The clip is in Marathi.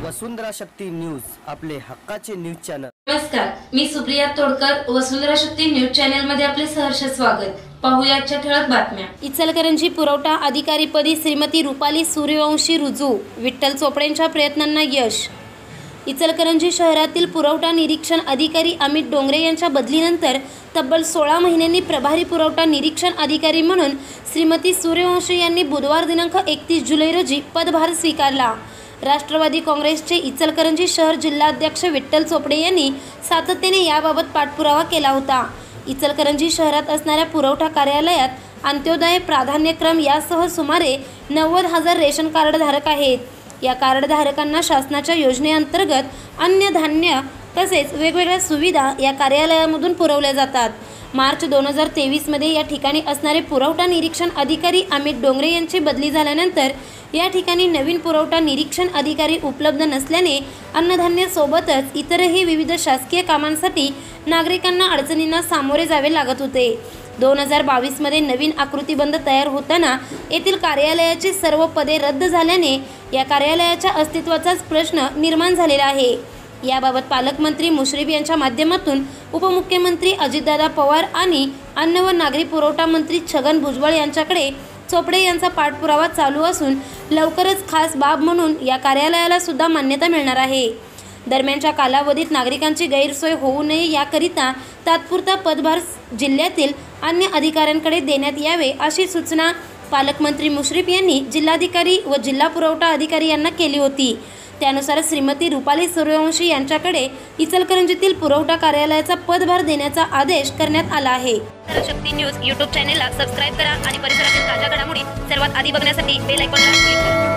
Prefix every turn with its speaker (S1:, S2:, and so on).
S1: वसुंधरा शक्ती न्यूज, आपले हक्काचे न्यूज चॅनल।
S2: नमस्कार, मी सुप्रिया तोडकर, वसुंधरा शक्ती न्यूज चॅनल मध्ये आपले सहर्ष स्वागत। पाहूया आजच्या ठळक बातम्या। इचलकरंजी पुरवठा अधिकारीपदी श्रीमती रुपाली सूर्यवंशी रुजू, विठ्ठल चोपडेंच्या प्रयत्नांना यश। इचलकरंजी शहरातील पुरवठा निरीक्षण अधिकारी अमित डोंगरे यांच्या बदलीनंतर तब्बल 16 महिन्यांनी प्रभारी पुरवठा निरीक्षण अधिकारी म्हणून श्रीमती सूर्यवंशी यांनी बुधवार दिनांक 31 जुलै रोजी पदभार स्वीकारला। राष्ट्रवादी काँग्रेसचे इचलकरंजी शहर जिल्हाध्यक्ष विठ्ठल चोपडे यांनी सातत्याने याबाबत पाठपुरावा केला होता। इचलकरंजी शहरात असणाऱ्या पुरवठा कार्यालयात अंत्योदय प्राधान्यक्रम यासह सुमारे 90,000 रेशन कार्ड धारक आहेत। या कार्ड धारकांना शासनाच्या योजनेअंतर्गत अन्न धान्य तसेच वेगवेगळ्या सुविधा या कार्यालयामधून पुरवल्या जातात। मार्च 2023 मध्ये या ठिकाणी असणारे पुरवठा निरीक्षण अधिकारी अमित डोंगरे यांची बदली झाल्यानंतर या ठिकाणी नवीन पुरवठा निरीक्षण अधिकारी उपलब्ध नसल्याने अन्नधान्य सोबतच इतरही विविध शासकीय कामांसाठी नागरिकांना अडचणींना सामोरे जावे लागत होते। 2022 मध्ये नवीन आकृतीबंध तयार होताना येथील कार्यालयाची सर्व पदे रद्द झाल्याने या कार्यालयाच्या अस्तित्वाचाच प्रश्न निर्माण झालेला आहे। याबाबत पालकमंत्री मुश्रीफ यांच्या माध्यमातून उपमुख्यमंत्री अजितदादा पवार आणि अन्न व नागरी पुरवठा मंत्री छगन भुजबळ यांच्याकडे चोपडे यांचा पाठपुरावा चालू असून लवकरच खास बाब म्हणून या कार्यालयाला सुद्धा मान्यता मिळणार आहे। दरम्यानच्या कालावधीत नागरिकांची गैरसोय होऊ नये याकरिता तात्पुरता पदभार जिल्ह्यातील अन्य अधिकाऱ्यांकडे देण्यात यावे अशी सूचना पालकमंत्री मुश्रीफ यांनी जिल्हाधिकारी व जिल्हा पुरवठा अधिकारी यांना केली होती। त्यानुसार श्रीमती रुपाली सूर्यवंशी यांच्याकडे इचलकरंजीतील पुरवठा कार्यालयाचा पदभार देण्याचा आदेश करण्यात आला आहे। शक्ती न्यूज यूट्यूब चॅनेलला सबस्क्राइब करा आणि परिसरातील ताज्या घडामोडी सर्वात आधी बघण्यासाठी बेल आयकॉनला क्लिक करा।